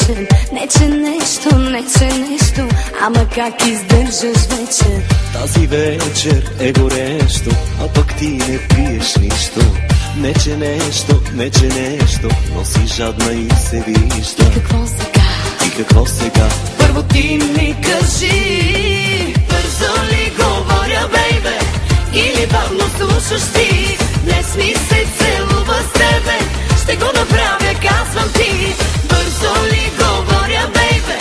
вечер. Не че нещо, ама как издържаш вечер? Тази вечер е горещо, а пък ти не пиеш нищо. Не че нещо, но си жадна и се вижда. И какво сега? Първо ти ми кажи, бързо ли говоря, бейбе, или бавно слушаш ти? Днес ми се целува с тебе, ще го направя, казвам ти. Бързо ли говоря, бейбе,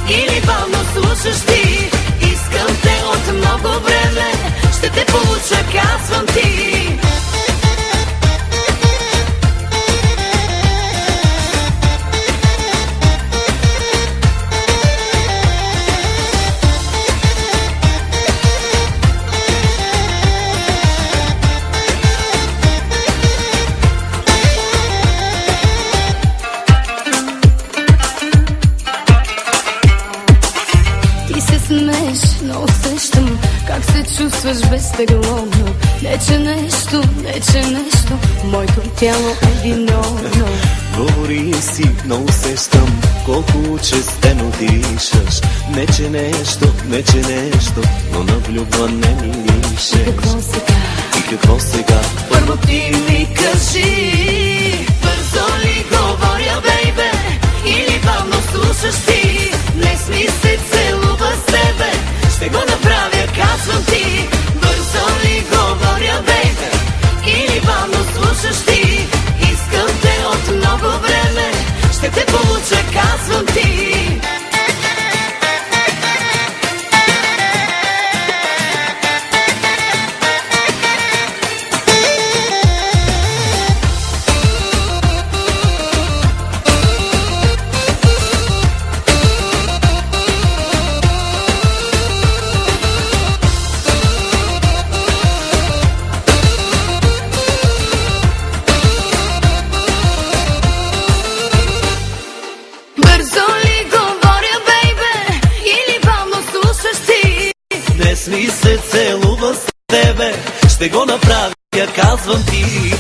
или бавно слушаш ти? Искам те от много време, ще те получа, казвам ти. Но усещам как се чувстваш безтегловно. Не че нещо, моето тяло е виновно. Говори си, но усещам колко честено дишаш. Не че нещо, но на влюбване ми лишеш. И какво сега? Първо ти ми кажи, бързо ли говоря, бейбе, или бавно слушаш ти? Днес ми се целува с тебе, ще го направя, казвам ти. Бързо ли говоря, бейбе, или бавно слушаш ти? Искам те от много време, ще те получа, казвам ти. Днес ми се целува с тебе, ще го направя, казвам ти.